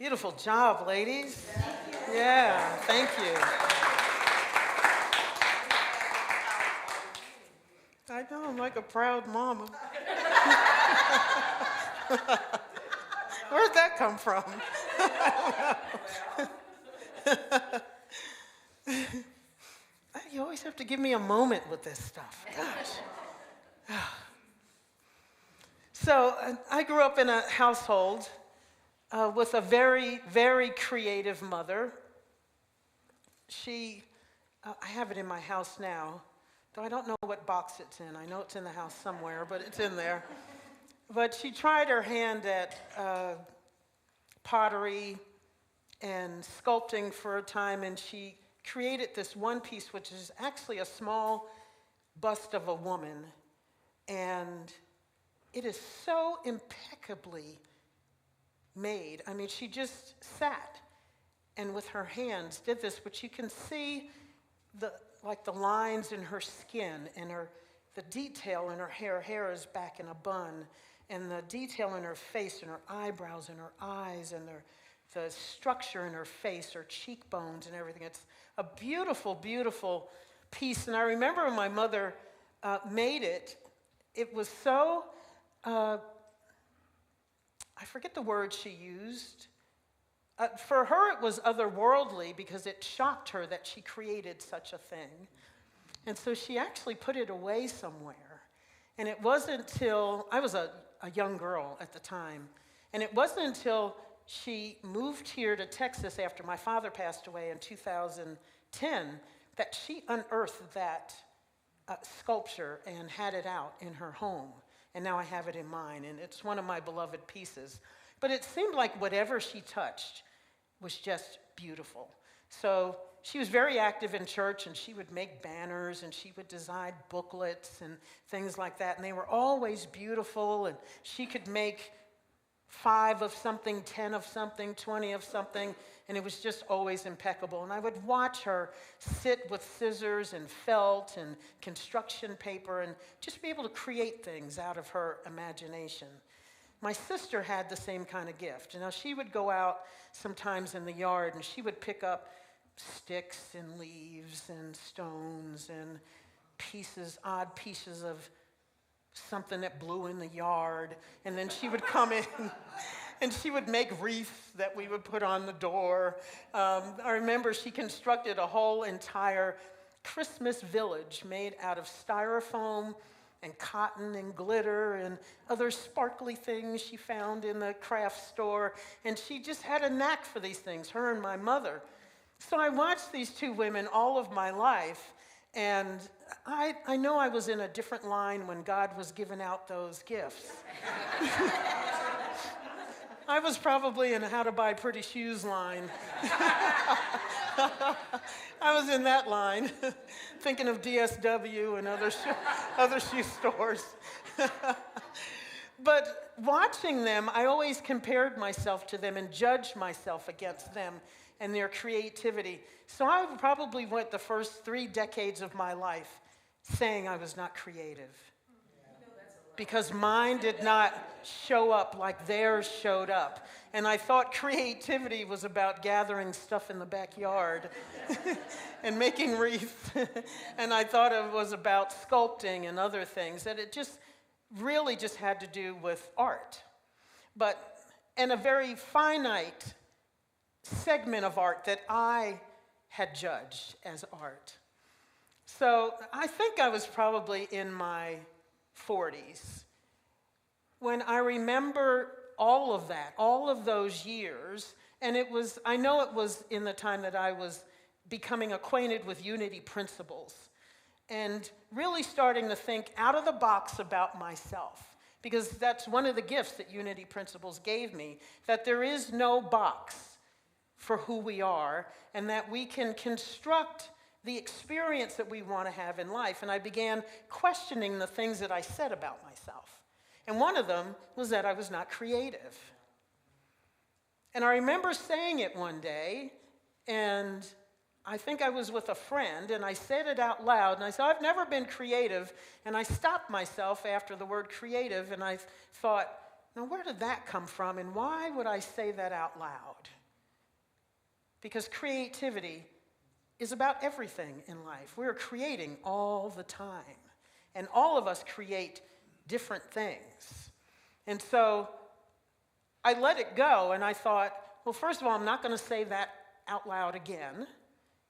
Beautiful job, ladies. Yeah, thank you. I know, I'm like a proud mama. Where'd that come from? You always have to give me a moment with this stuff. Gosh. So I grew up in a household with a very, very creative mother. I have it in my house now, though I don't know what box it's in. I know it's in the house somewhere, but it's in there. But she tried her hand at pottery and sculpting for a time, and she created this one piece, which is actually a small bust of a woman. And it is so impeccably made. I mean, she just sat and with her hands did this, but you can see the lines in her skin and the detail in her hair. Her hair is back in a bun, and the detail in her face and her eyebrows and her eyes and the structure in her face, her cheekbones and everything. It's a beautiful, beautiful piece. And I remember when my mother made it, it was so, I forget the word she used. For her, it was otherworldly because it shocked her that she created such a thing. And so she actually put it away somewhere. And it wasn't until, I was a young girl at the time, and it wasn't until she moved here to Texas after my father passed away in 2010 that she unearthed that sculpture and had it out in her home. And now I have it in mine, and it's one of my beloved pieces. But it seemed like whatever she touched was just beautiful. So she was very active in church, and she would make banners, and she would design booklets and things like that. And they were always beautiful, and she could make 5 of something, 10 of something, 20 of something, and it was just always impeccable. And I would watch her sit with scissors and felt and construction paper and just be able to create things out of her imagination. My sister had the same kind of gift. You know, she would go out sometimes in the yard and she would pick up sticks and leaves and stones and odd pieces of something that blew in the yard. And then she would come in and she would make wreaths that we would put on the door. I remember she constructed a whole entire Christmas village made out of styrofoam and cotton and glitter and other sparkly things she found in the craft store. And she just had a knack for these things, her and my mother. So I watched these two women all of my life, and I know I was in a different line when God was giving out those gifts. I was probably in a how to buy pretty shoes line. I was in that line, thinking of DSW and other shoe stores. But watching them, I always compared myself to them and judged myself against them and their creativity. So I probably went the first 3 decades of my life saying I was not creative, because mine did not show up like theirs showed up. And I thought creativity was about gathering stuff in the backyard and making wreaths. And I thought it was about sculpting and other things, that it just really just had to do with art. And a very finite segment of art that I had judged as art. So I think I was probably in my 40s when I remember all of that, all of those years. And I know it was in the time that I was becoming acquainted with Unity principles and really starting to think out of the box about myself, because that's one of the gifts that Unity principles gave me, that there is no box for who we are, and that we can construct the experience that we want to have in life. And I began questioning the things that I said about myself. And one of them was that I was not creative. And I remember saying it one day, and I think I was with a friend, and I said it out loud, and I said, I've never been creative. And I stopped myself after the word creative, and I thought, Now, where did that come from, and why would I say that out loud? Because creativity is about everything in life. We're creating all the time, and all of us create different things. And so I let it go, and I thought, well, first of all, I'm not going to say that out loud again,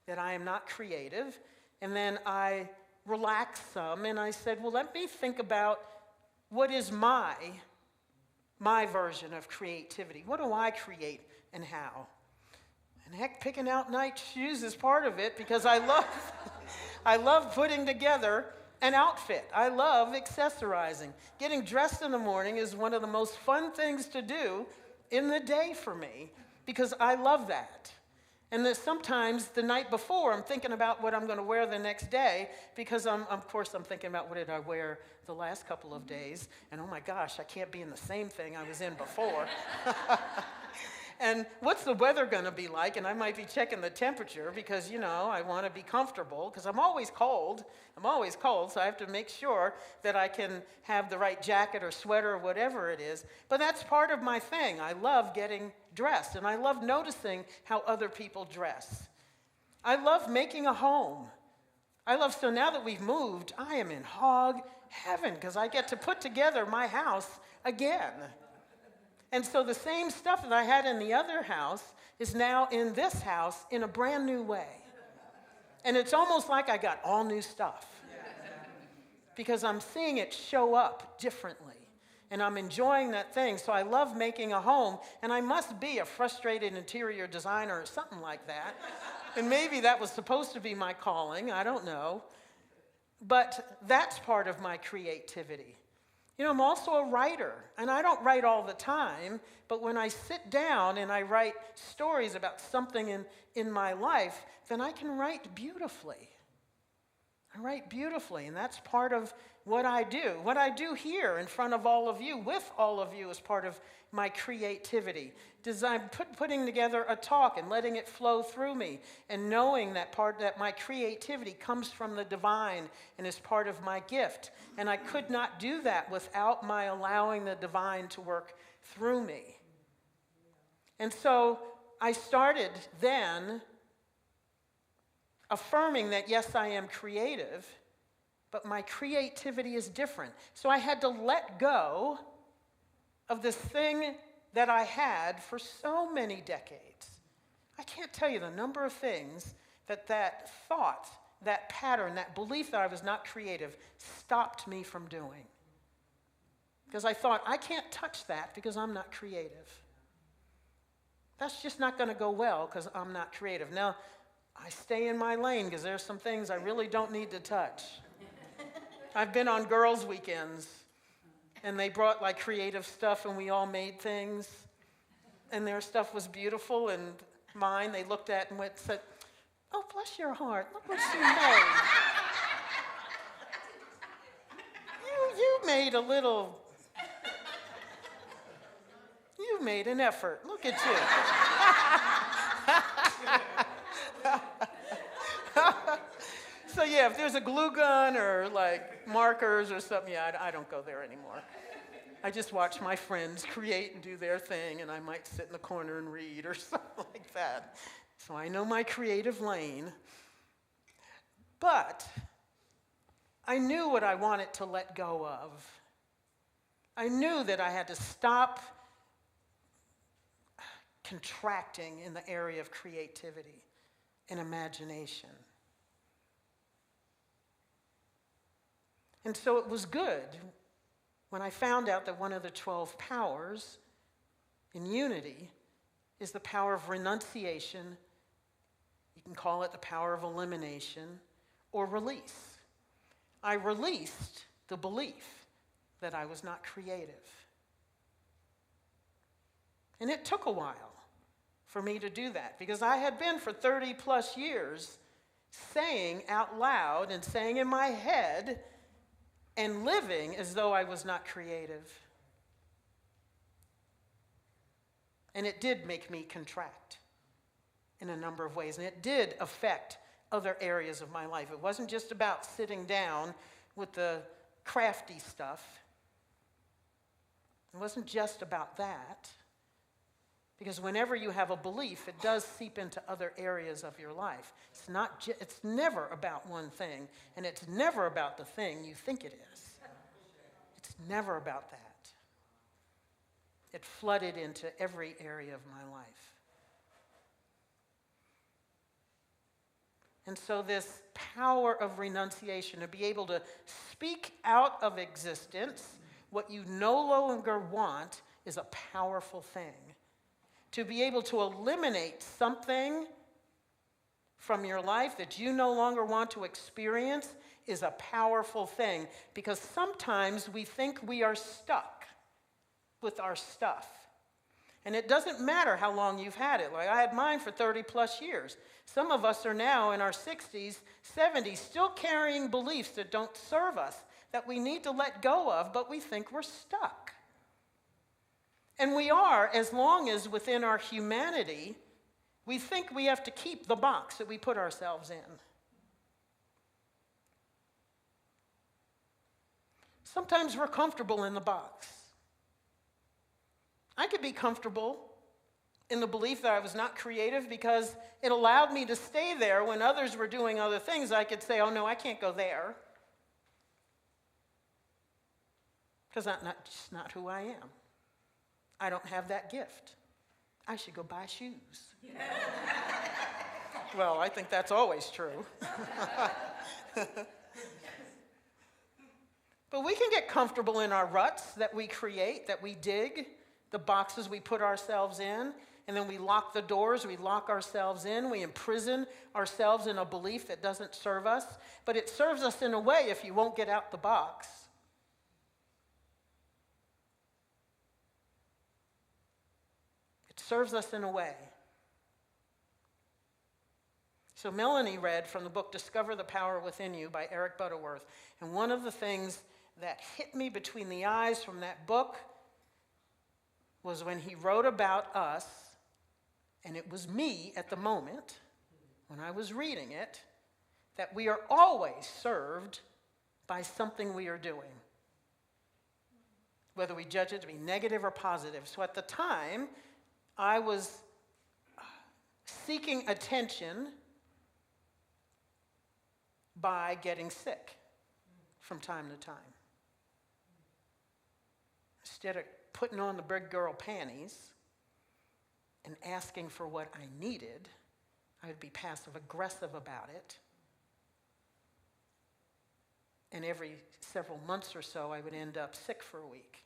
that I am not creative. And then I relaxed some, and I said, well, let me think about what is my version of creativity. What do I create and how? And heck, picking out nice shoes is part of it, because I love putting together an outfit. I love accessorizing. Getting dressed in the morning is one of the most fun things to do in the day for me, because I love that. And that sometimes the night before, I'm thinking about what I'm going to wear the next day, because I'm thinking about what did I wear the last couple of days, and oh my gosh, I can't be in the same thing I was in before. And what's the weather going to be like? And I might be checking the temperature because, I want to be comfortable, because I'm always cold, so I have to make sure that I can have the right jacket or sweater or whatever it is. But that's part of my thing. I love getting dressed, and I love noticing how other people dress. I love making a home. So now that we've moved, I am in hog heaven, because I get to put together my house again. And so the same stuff that I had in the other house is now in this house in a brand new way. And it's almost like I got all new stuff, because I'm seeing it show up differently. And I'm enjoying that thing. So I love making a home. And I must be a frustrated interior designer or something like that. And maybe that was supposed to be my calling. I don't know. But that's part of my creativity. I'm also a writer, and I don't write all the time, but when I sit down and I write stories about something in my life, then I can write beautifully. I write beautifully, and that's part of what I do. What I do here in front of all of you, with all of you, is part of my creativity. Putting together a talk and letting it flow through me, and knowing that my creativity comes from the divine and is part of my gift. And I could not do that without my allowing the divine to work through me. And so I started then affirming that, yes, I am creative, but my creativity is different. So I had to let go of this thing that I had for so many decades. I can't tell you the number of things that thought, that pattern, that belief that I was not creative stopped me from doing. Because I thought, I can't touch that because I'm not creative. That's just not going to go well because I'm not creative. Now, I stay in my lane because there's some things I really don't need to touch. I've been on girls' weekends, and they brought like creative stuff, and we all made things. And their stuff was beautiful, and mine, they looked at and said, oh, bless your heart, look what you made. You made a little, you made an effort. Look at you. So yeah, if there's a glue gun or like markers or something, I don't go there anymore. I just watch my friends create and do their thing, and I might sit in the corner and read or something like that. So I know my creative lane. But I knew what I wanted to let go of. I knew that I had to stop contracting in the area of creativity and imagination. And so it was good when I found out that one of the 12 powers in unity is the power of renunciation. You can call it the power of elimination or release. I released the belief that I was not creative. And it took a while for me to do that, because I had been for 30 plus years saying out loud and saying in my head and living as though I was not creative. And it did make me contract in a number of ways, and it did affect other areas of my life. It wasn't just about sitting down with the crafty stuff. It wasn't just about that. Because whenever you have a belief, it does seep into other areas of your life. It's never about one thing, and it's never about the thing you think it is. It's never about that. It flooded into every area of my life. And so this power of renunciation, to be able to speak out of existence what you no longer want, is a powerful thing. To be able to eliminate something from your life that you no longer want to experience is a powerful thing, because sometimes we think we are stuck with our stuff. And it doesn't matter how long you've had it. Like I had mine for 30 plus years. Some of us are now in our 60s, 70s, still carrying beliefs that don't serve us, that we need to let go of, but we think we're stuck. And we are, as long as within our humanity, we think we have to keep the box that we put ourselves in. Sometimes we're comfortable in the box. I could be comfortable in the belief that I was not creative because it allowed me to stay there when others were doing other things. I could say, oh no, I can't go there. Because that's just not who I am. I don't have that gift. I should go buy shoes. Well, I think that's always true. But we can get comfortable in our ruts that we create, that we dig, the boxes we put ourselves in, and then we lock the doors, we lock ourselves in, we imprison ourselves in a belief that doesn't serve us, but it serves us in a way if you won't get out the box. It serves us in a way. So Melanie read from the book Discover the Power Within You by Eric Butterworth, and one of the things that hit me between the eyes from that book was when he wrote about us, and it was me at the moment, when I was reading it, that we are always served by something we are doing, whether we judge it to be negative or positive. So at the time, I was seeking attention by getting sick from time to time. Instead of putting on the big girl panties and asking for what I needed, I would be passive aggressive about it. And every several months or so, I would end up sick for a week.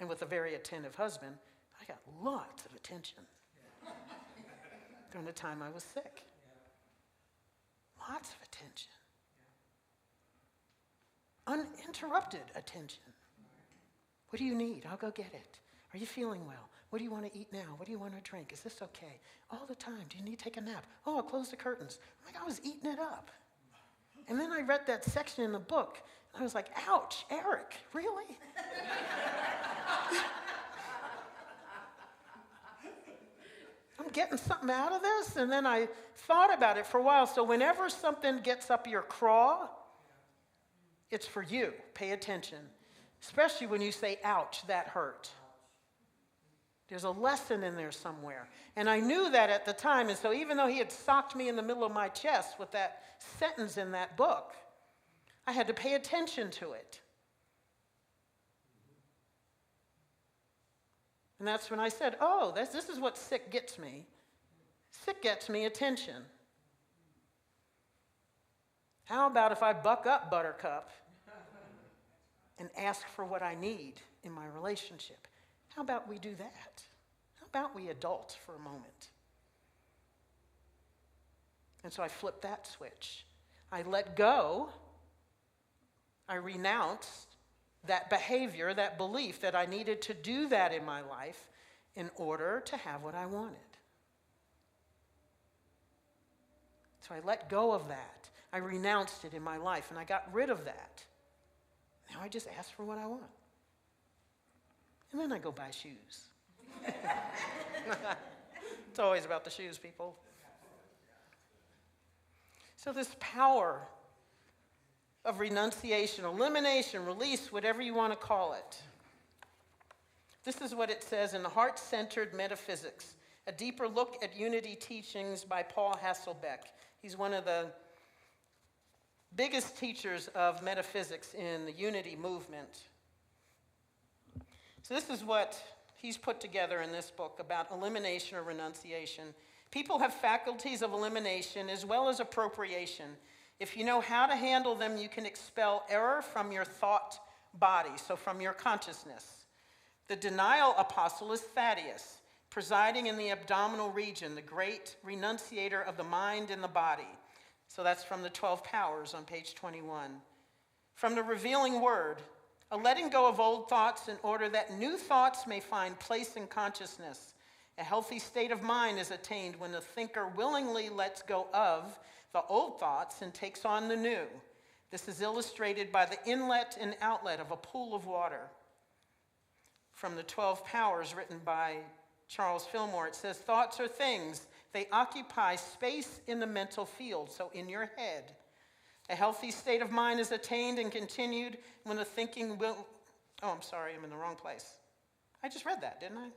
And with a very attentive husband, I got lots of attention during the time I was sick. Lots of attention. Uninterrupted attention. What do you need? I'll go get it. Are you feeling well? What do you want to eat now? What do you want to drink? Is this okay? All the time. Do you need to take a nap? Oh, I'll close the curtains. Like I was eating it up. And then I read that section in the book, and I was like, ouch, Eric, really? I'm getting something out of this? And then I thought about it for a while. So whenever something gets up your craw, it's for you. Pay attention. Especially when you say, ouch, that hurt. There's a lesson in there somewhere. And I knew that at the time. And so even though he had socked me in the middle of my chest with that sentence in that book, I had to pay attention to it. And that's when I said, oh, this is what sick gets me. Sick gets me attention. How about if I buck up, Buttercup, and ask for what I need in my relationship? How about we do that? How about we adult for a moment? And so I flipped that switch. I let go. I renounced that behavior, that belief that I needed to do that in my life in order to have what I wanted. So I let go of that. I renounced it in my life, and I got rid of that. Now I just ask for what I want. And then I go buy shoes. It's always about the shoes, people. So this power of renunciation, elimination, release, whatever you want to call it. This is what it says in The Heart-Centered Metaphysics, a deeper look at unity teachings by Paul Hasselbeck. He's one of the biggest teachers of metaphysics in the unity movement. So this is what he's put together in this book about elimination or renunciation. People have faculties of elimination as well as appropriation. If you know how to handle them, you can expel error from your thought body, so from your consciousness. The denial apostle is Thaddeus, presiding in the abdominal region, the great renunciator of the mind and the body. So that's from the 12 Powers on page 21. From the revealing word, a letting go of old thoughts in order that new thoughts may find place in consciousness. A healthy state of mind is attained when the thinker willingly lets go of the old thoughts and takes on the new. This is illustrated by the inlet and outlet of a pool of water. From the 12 Powers, written by Charles Fillmore, it says, thoughts are things. They occupy space in the mental field, so in your head. A healthy state of mind is attained and continued when the thinking will... Oh, I'm sorry, I'm in the wrong place. I just read that, didn't I?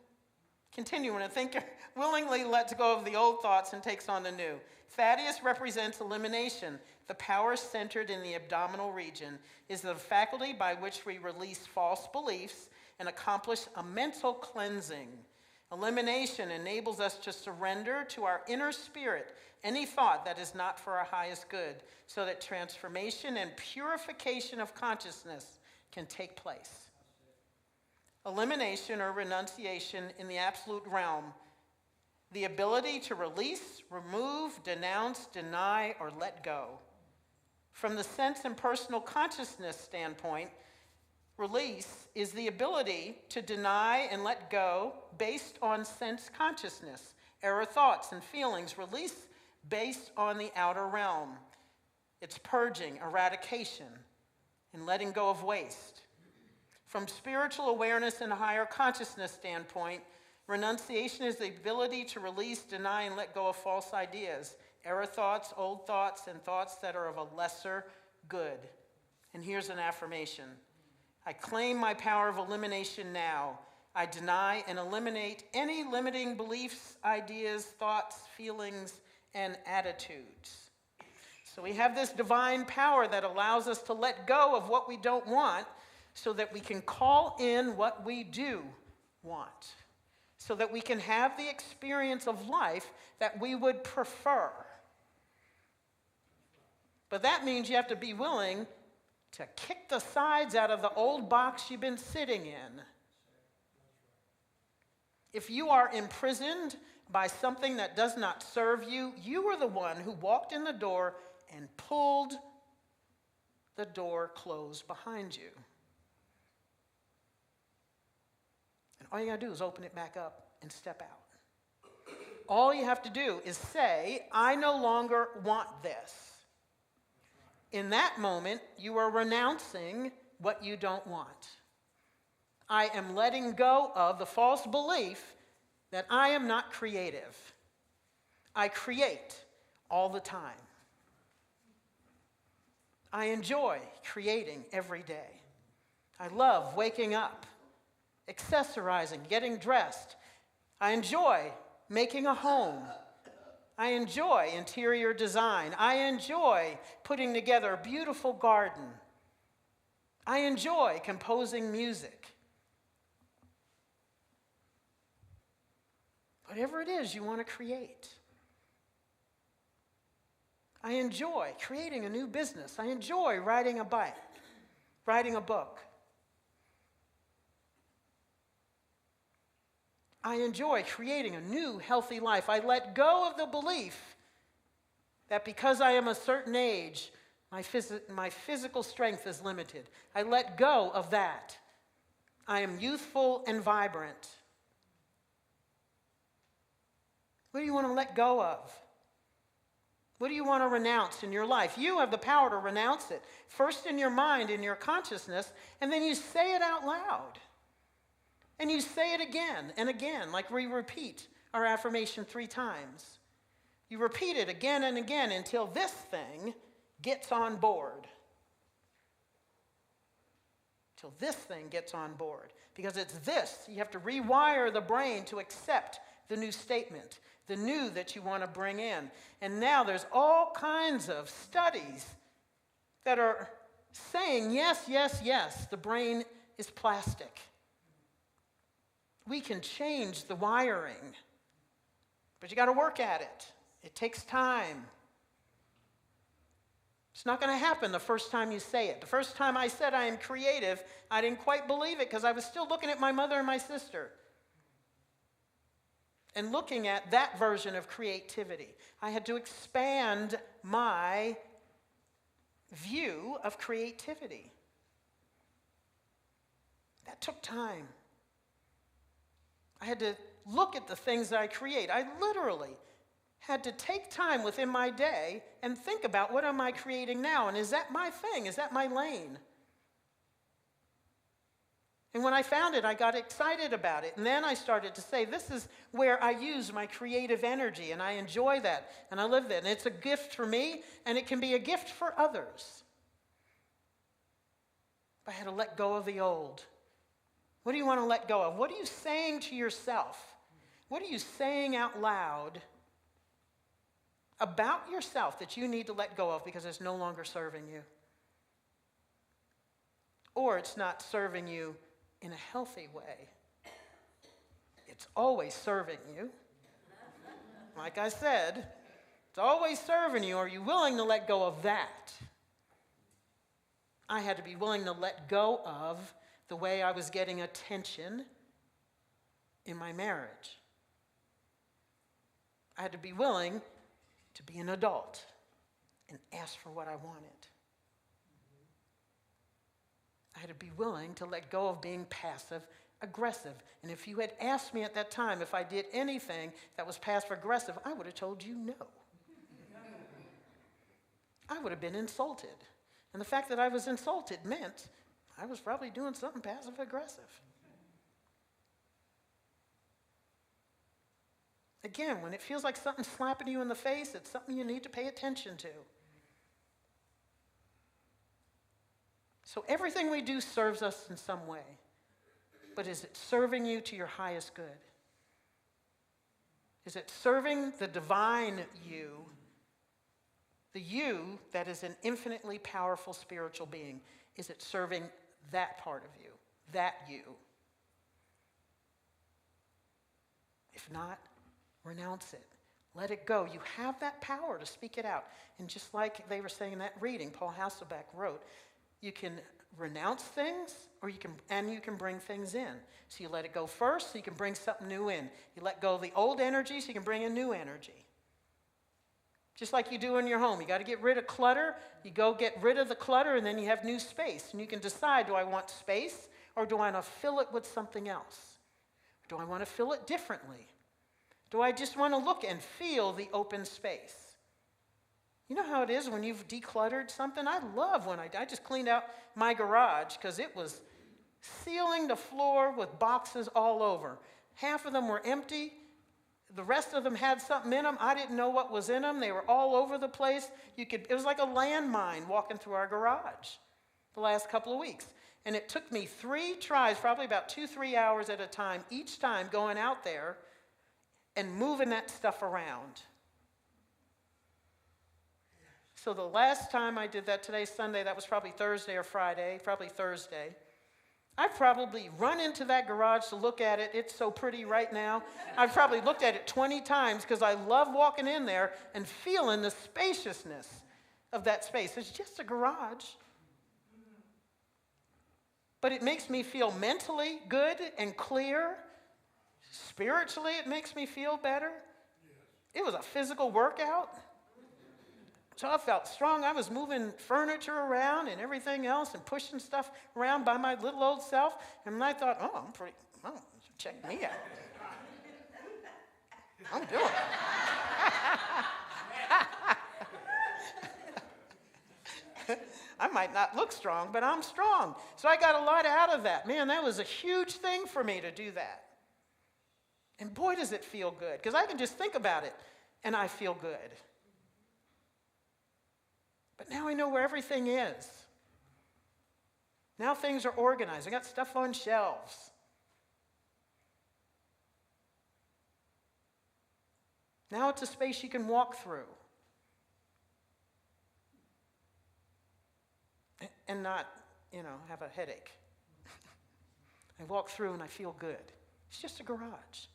Continue when a thinker willingly lets go of the old thoughts and takes on the new. Thaddeus represents elimination. The power centered in the abdominal region is the faculty by which we release false beliefs and accomplish a mental cleansing. Elimination enables us to surrender to our inner spirit any thought that is not for our highest good, so that transformation and purification of consciousness can take place. Elimination or renunciation in the absolute realm, the ability to release, remove, denounce, deny, or let go. From the sense and personal consciousness standpoint, release is the ability to deny and let go based on sense consciousness, error thoughts and feelings. Release based on the outer realm. It's purging, eradication, and letting go of waste. From spiritual awareness and a higher consciousness standpoint, renunciation is the ability to release, deny, and let go of false ideas, error thoughts, old thoughts, and thoughts that are of a lesser good. And here's an affirmation. I claim my power of elimination now. I deny and eliminate any limiting beliefs, ideas, thoughts, feelings, and attitudes. So we have this divine power that allows us to let go of what we don't want so that we can call in what we do want, so that we can have the experience of life that we would prefer. But that means you have to be willing to kick the sides out of the old box you've been sitting in. If you are imprisoned by something that does not serve you, you are the one who walked in the door and pulled the door closed behind you. And all you got to do is open it back up and step out. All you have to do is say, I no longer want this. In that moment, you are renouncing what you don't want. I am letting go of the false belief that I am not creative. I create all the time. I enjoy creating every day. I love waking up, accessorizing, getting dressed. I enjoy making a home. I enjoy interior design. I enjoy putting together a beautiful garden. I enjoy composing music. Whatever it is you want to create. I enjoy creating a new business. I enjoy riding a bike, writing a book. I enjoy creating a new, healthy life. I let go of the belief that because I am a certain age, my physical strength is limited. I let go of that. I am youthful and vibrant. What do you want to let go of? What do you want to renounce in your life? You have the power to renounce it. First in your mind, in your consciousness, and then you say it out loud. And you say it again and again, like we repeat our affirmation 3 times. You repeat it again and again until this thing gets on board. till this thing gets on board. Because it's this. You have to rewire the brain to accept the new statement, the new that you want to bring in. And now there's all kinds of studies that are saying, yes, yes, yes, the brain is plastic. We can change the wiring, but you got to work at it. It takes time. It's not going to happen the first time you say it. The first time I said I am creative, I didn't quite believe it because I was still looking at my mother and my sister and looking at that version of creativity. I had to expand my view of creativity. That took time. I had to look at the things that I create. I literally had to take time within my day and think about, what am I creating now? And is that my thing? Is that my lane? And when I found it, I got excited about it. And then I started to say, this is where I use my creative energy, and I enjoy that, and I live that. And it's a gift for me, and it can be a gift for others. But I had to let go of the old. What do you want to let go of? What are you saying to yourself? What are you saying out loud about yourself that you need to let go of because it's no longer serving you? Or it's not serving you in a healthy way. It's always serving you. Like I said, it's always serving you. Are you willing to let go of that? I had to be willing to let go of the way I was getting attention in my marriage. I had to be willing to be an adult and ask for what I wanted. I had to be willing to let go of being passive aggressive. And if you had asked me at that time if I did anything that was passive aggressive, I would have told you no. I would have been insulted. And the fact that I was insulted meant I was probably doing something passive aggressive. Again, when it feels like something's slapping you in the face, it's something you need to pay attention to. So everything we do serves us in some way. But is it serving you to your highest good? Is it serving the divine you, the you that is an infinitely powerful spiritual being? Is it serving that part of you, that you? If not, renounce it. Let it go. You have that power to speak it out. And just like they were saying in that reading, Paul Hasselbeck wrote, you can renounce things, or you can bring things in. So you let it go first, so you can bring something new in. You let go of the old energy, so you can bring in new energy. Just like you do in your home. You got to get rid of clutter. You go get rid of the clutter, and then you have new space. And you can decide, do I want space, or do I want to fill it with something else? Do I want to fill it differently? Do I just want to look and feel the open space? You know how it is when you've decluttered something? I love when I just cleaned out my garage because it was ceiling to floor with boxes all over. Half of them were empty. The rest of them had something in them. I didn't know what was in them. They were all over the place. It was like a landmine walking through our garage the last couple of weeks. And it took me 3 tries, probably about 2-3 hours at a time, each time going out there and moving that stuff around. So the last time I did that, today's Sunday, that was probably Thursday or Friday, probably Thursday. I've probably run into that garage to look at it. It's so pretty right now. I've probably looked at it 20 times because I love walking in there and feeling the spaciousness of that space. It's just a garage. But it makes me feel mentally good and clear. Spiritually, it makes me feel better. It was a physical workout. So I felt strong. I was moving furniture around and everything else and pushing stuff around by my little old self. And I thought, check me out. I'm doing it. I might not look strong, but I'm strong. So I got a lot out of that. Man, that was a huge thing for me to do that. And boy, does it feel good. Because I can just think about it, and I feel good. But now I know where everything is. Now things are organized. I got stuff on shelves. Now it's a space you can walk through and not, have a headache. I walk through and I feel good. It's just a garage.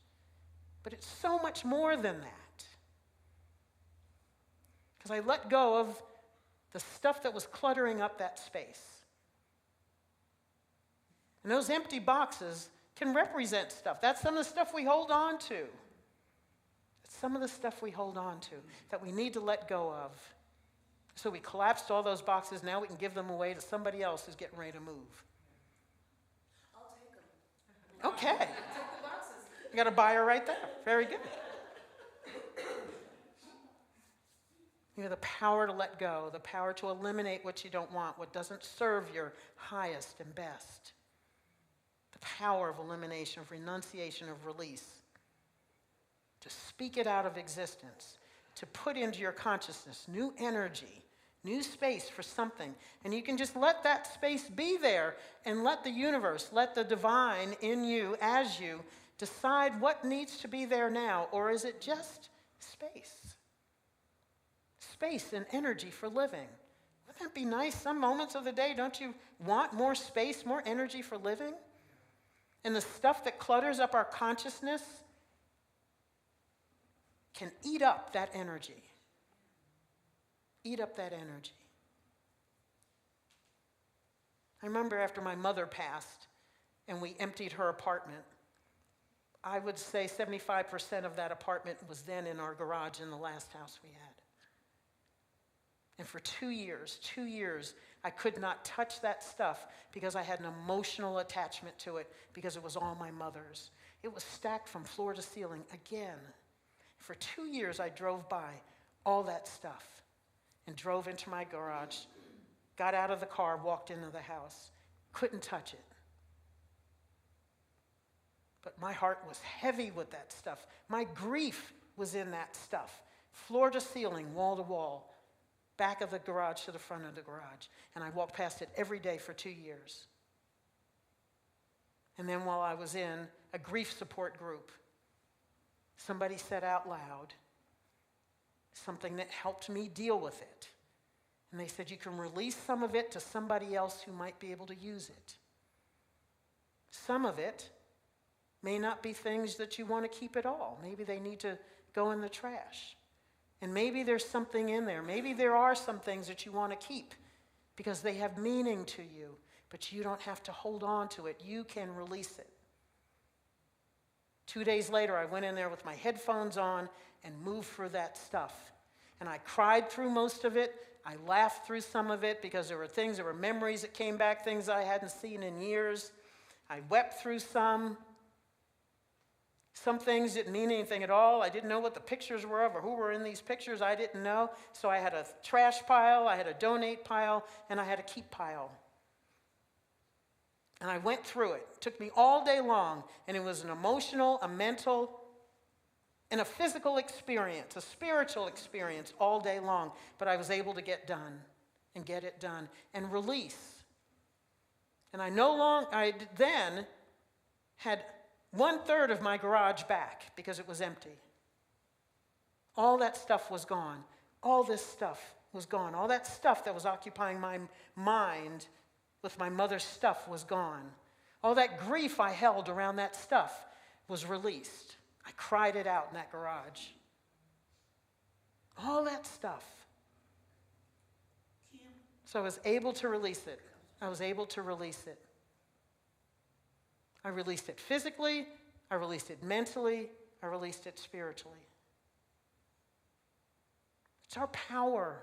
But it's so much more than that. Because I let go of the stuff that was cluttering up that space. And those empty boxes can represent stuff. That's some of the stuff we hold on to. That's some of the stuff we hold on to that we need to let go of. So we collapsed all those boxes. Now we can give them away to somebody else who's getting ready to move. I'll take them. Okay. Take the boxes. You got a buyer right there. Very good. You have the power to let go, the power to eliminate what you don't want, what doesn't serve your highest and best. The power of elimination, of renunciation, of release. To speak it out of existence, to put into your consciousness new energy, new space for something. And you can just let that space be there and let the universe, let the divine in you, as you, decide what needs to be there now. Or is it just space? Space and energy for living. Wouldn't that be nice? Some moments of the day, don't you want more space, more energy for living? And the stuff that clutters up our consciousness can eat up that energy. Eat up that energy. I remember after my mother passed and we emptied her apartment, I would say 75% of that apartment was then in our garage in the last house we had. And for 2 years, I could not touch that stuff because I had an emotional attachment to it because it was all my mother's. It was stacked from floor to ceiling again. For 2 years, I drove by all that stuff and drove into my garage, got out of the car, walked into the house, couldn't touch it. But my heart was heavy with that stuff. My grief was in that stuff, floor to ceiling, wall to wall. Back of the garage to the front of the garage. And I walked past it every day for 2 years. And then while I was in a grief support group, somebody said out loud something that helped me deal with it. And they said, you can release some of it to somebody else who might be able to use it. Some of it may not be things that you want to keep at all. Maybe they need to go in the trash. And maybe there's something in there. Maybe there are some things that you want to keep because they have meaning to you, but you don't have to hold on to it. You can release it. 2 days later, I went in there with my headphones on and moved through that stuff. And I cried through most of it. I laughed through some of it because there were memories that came back, things I hadn't seen in years. I wept through some. Some things didn't mean anything at all. I didn't know what the pictures were of or who were in these pictures. I didn't know. So I had a trash pile, I had a donate pile, and I had a keep pile. And I went through it. It took me all day long, and it was an emotional, a mental, and a physical experience, a spiritual experience all day long. But I was able to get it done, and release. And I then had 1/3 of my garage back because it was empty. All that stuff was gone. All this stuff was gone. All that stuff that was occupying my mind with my mother's stuff was gone. All that grief I held around that stuff was released. I cried it out in that garage. All that stuff. So I was able to release it. I was able to release it. I released it physically, I released it mentally, I released it spiritually. It's our power.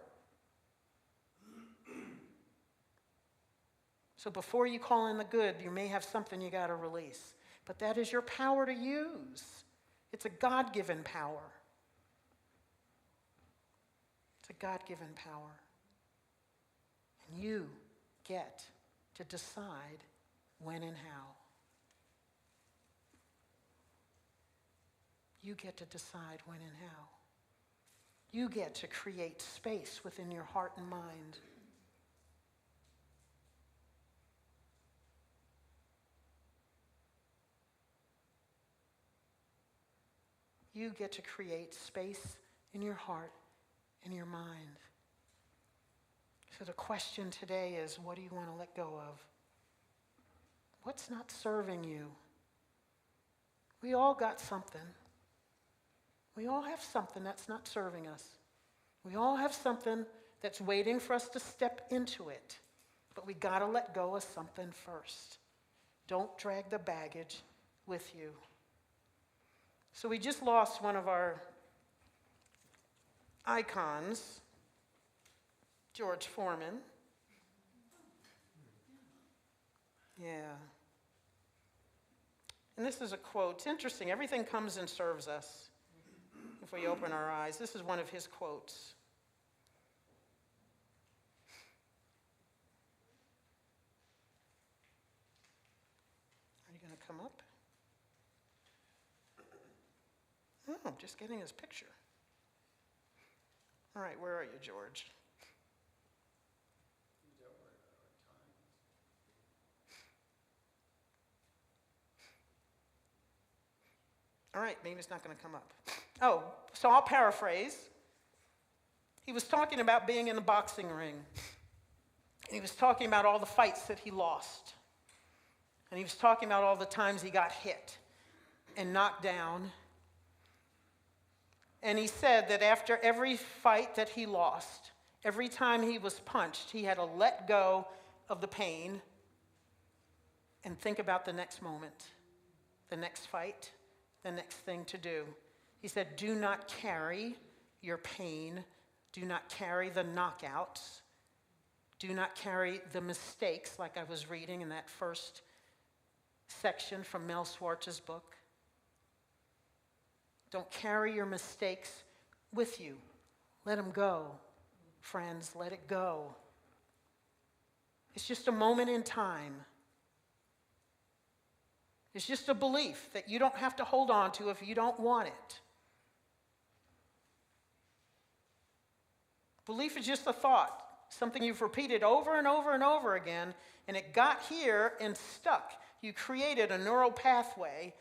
So before you call in the good, you may have something you got to release. But that is your power to use. It's a God-given power. It's a God-given power. And you get to decide when and how. You get to decide when and how. You get to create space within your heart and mind. You get to create space in your heart and your mind. So the question today is, what do you want to let go of? What's not serving you? We all got something. We all have something that's not serving us. We all have something that's waiting for us to step into it. But we got to let go of something first. Don't drag the baggage with you. So we just lost one of our icons, George Foreman. Yeah. And this is a quote. It's interesting. Everything comes and serves us if we open our eyes. This is one of his quotes. Are you going to come up? Oh, I'm just getting his picture. All right, where are you, George? All right, maybe it's not going to come up. Oh, so I'll paraphrase. He was talking about being in the boxing ring. And he was talking about all the fights that he lost. And he was talking about all the times he got hit and knocked down. And he said that after every fight that he lost, every time he was punched, he had to let go of the pain and think about the next moment, the next fight, the next thing to do. He said, do not carry your pain. Do not carry the knockouts. Do not carry the mistakes, like I was reading in that first section from Mel Schwartz's book. Don't carry your mistakes with you. Let them go, friends. Let it go. It's just a moment in time. It's just a belief that you don't have to hold on to if you don't want it. Belief is just a thought, something you've repeated over and over and over again, and it got here and stuck. You created a neural pathway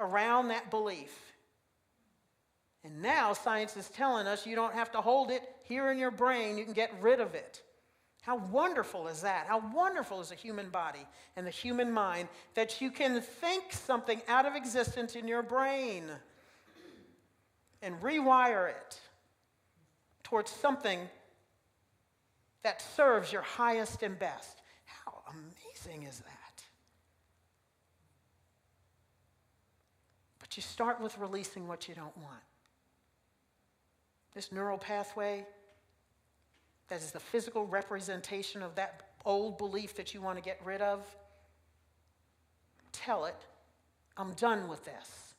around that belief. And now science is telling us you don't have to hold it here in your brain. You can get rid of it. How wonderful is that? How wonderful is the human body and the human mind that you can think something out of existence in your brain and rewire it towards something that serves your highest and best. How amazing is that? But you start with releasing what you don't want. This neural pathway, that is the physical representation of that old belief that you want to get rid of. Tell it, I'm done with this.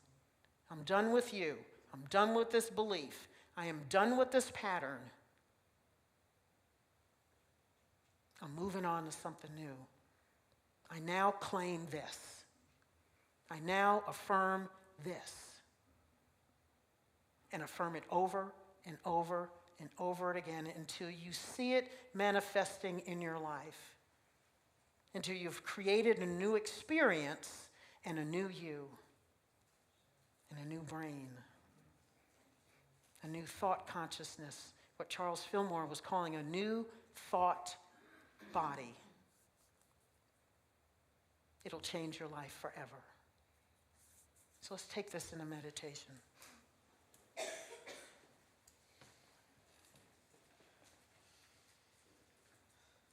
I'm done with you. I'm done with this belief. I am done with this pattern. I'm moving on to something new. I now claim this. I now affirm this. And affirm it over and over and over it again until you see it manifesting in your life. Until you've created a new experience and a new you. And a new brain. A new thought consciousness. What Charles Fillmore was calling a new thought body. It'll change your life forever. So let's take this in a meditation.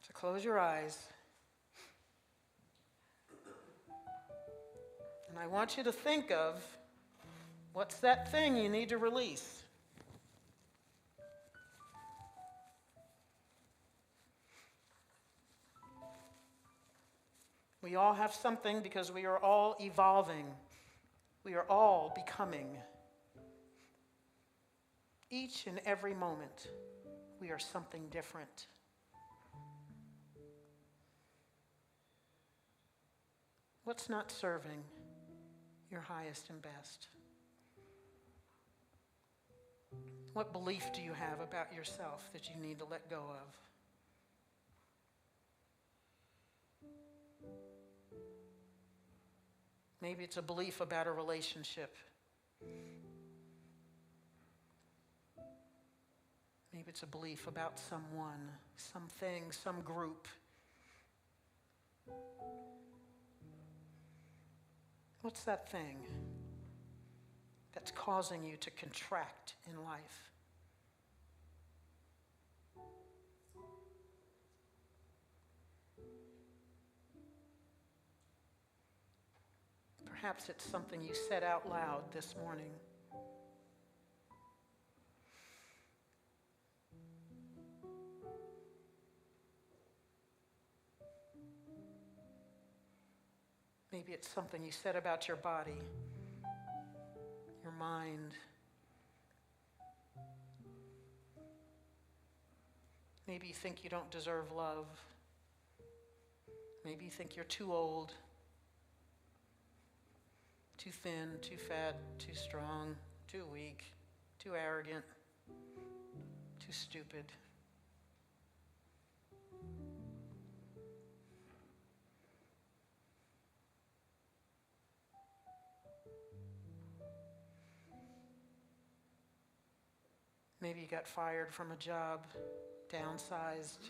So close your eyes. And I want you to think of what's that thing you need to release. We all have something because we are all evolving. We are all becoming. Each and every moment, we are something different. What's not serving your highest and best? What belief do you have about yourself that you need to let go of? Maybe it's a belief about a relationship. Maybe it's a belief about someone, something, some group. What's that thing that's causing you to contract in life? Perhaps it's something you said out loud this morning. Maybe it's something you said about your body, your mind. Maybe you think you don't deserve love. Maybe you think you're too old, too thin, too fat, too strong, too weak, too arrogant, too stupid. Maybe you got fired from a job, downsized.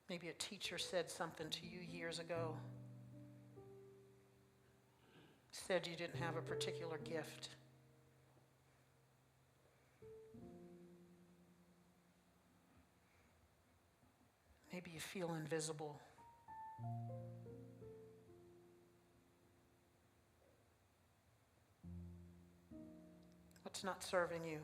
Maybe a teacher said something to you years ago, said you didn't have a particular gift. Maybe you feel invisible. What's not serving you?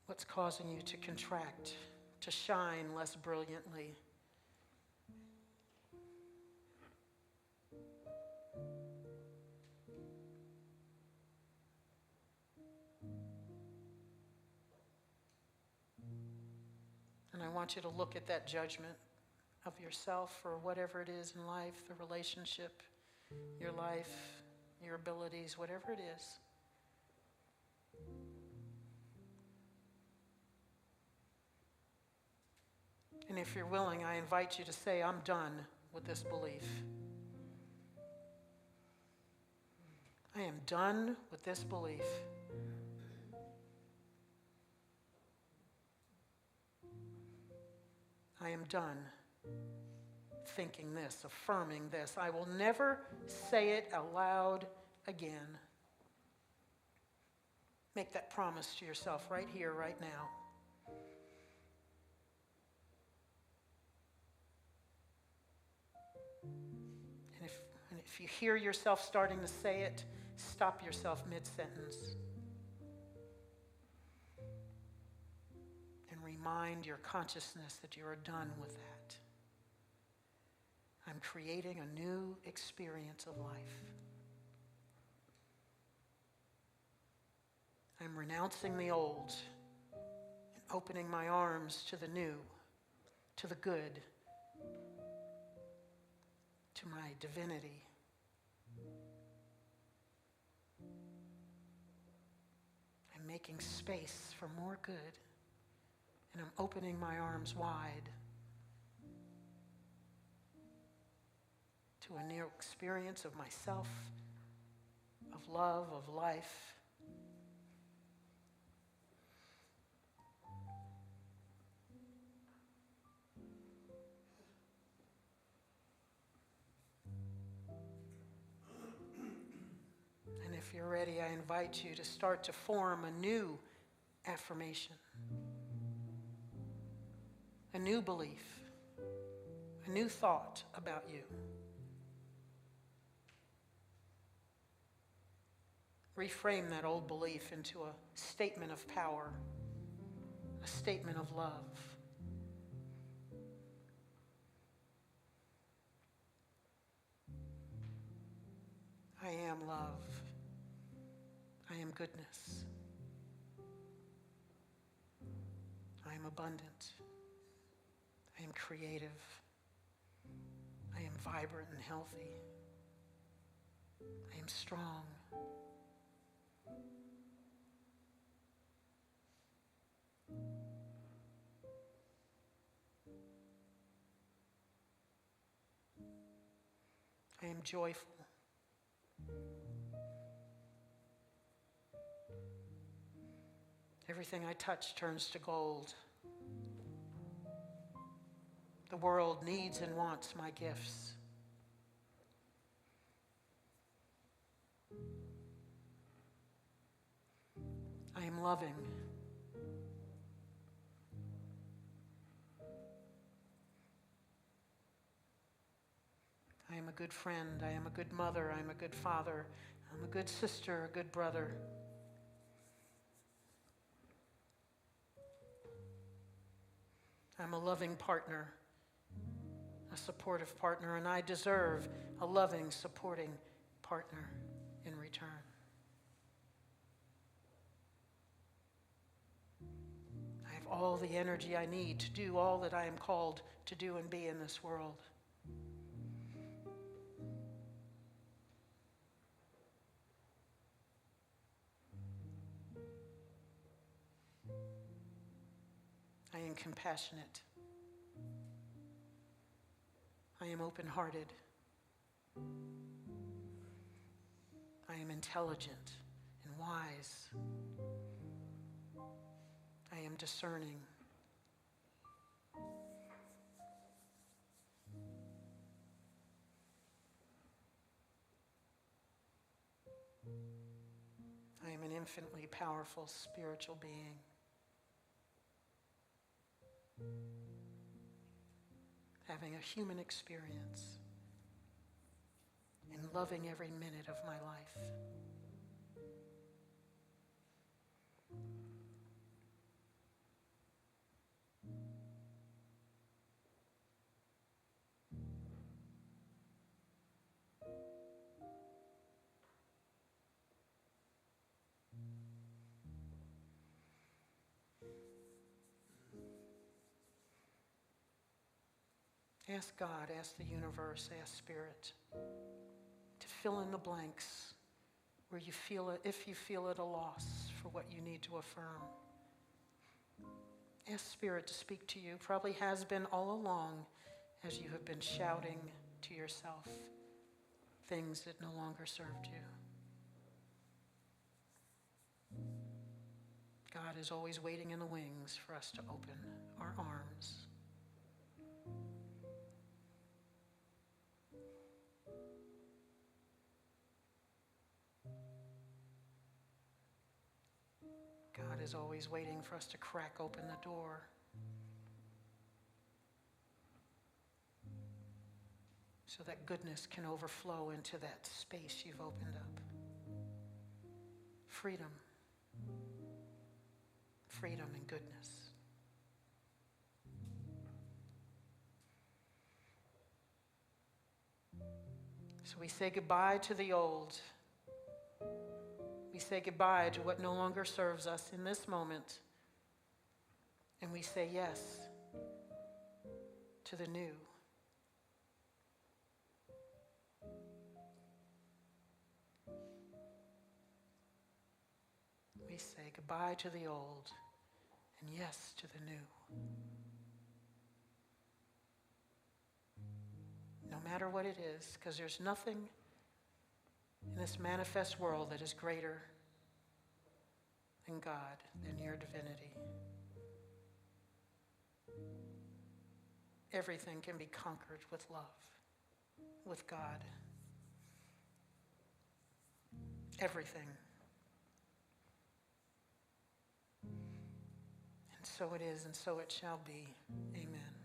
What's causing you to contract, to shine less brilliantly? And I want you to look at that judgment of yourself or whatever it is in life, the relationship, your life, your abilities, whatever it is. And if you're willing, I invite you to say, I'm done with this belief. I am done with this belief. I am done thinking this, affirming this. I will never say it aloud again. Make that promise to yourself right here, right now. And if you hear yourself starting to say it, stop yourself mid-sentence. And remind your consciousness that you are done with that. I'm creating a new experience of life. I'm renouncing the old and opening my arms to the new, to the good, to my divinity. I'm making space for more good, and I'm opening my arms wide to a new experience of myself, of love, of life. And if you're ready, I invite you to start to form a new affirmation, a new belief, a new thought about you. Reframe that old belief into a statement of power, a statement of love. I am love. I am goodness. I am abundant. I am creative. I am vibrant and healthy. I am strong. I am joyful. Everything I touch turns to gold. The world needs and wants my gifts. I am loving. I am a good friend. I am a good mother. I am a good father. I'm a good sister, a good brother. I'm a loving partner, a supportive partner, and I deserve a loving, supporting partner in return. I have all the energy I need to do all that I am called to do and be in this world. I am compassionate. I am open-hearted. I am intelligent and wise. I am discerning. I am an infinitely powerful spiritual being. Having a human experience and loving every minute of my life. Ask God, ask the universe, ask Spirit to fill in the blanks where you feel it, if you feel at a loss for what you need to affirm. Ask Spirit to speak to you, probably has been all along as you have been shouting to yourself things that no longer served you. God is always waiting in the wings for us to open our arms. God is always waiting for us to crack open the door. So that goodness can overflow into that space you've opened up. Freedom. Freedom and goodness. So we say goodbye to the old. We say goodbye to what no longer serves us in this moment. And we say yes to the new. We say goodbye to the old and yes to the new. No matter what it is, because there's nothing in this manifest world that is greater than God, than your divinity. Everything can be conquered with love, with God. Everything. And so it is, and so it shall be. Amen.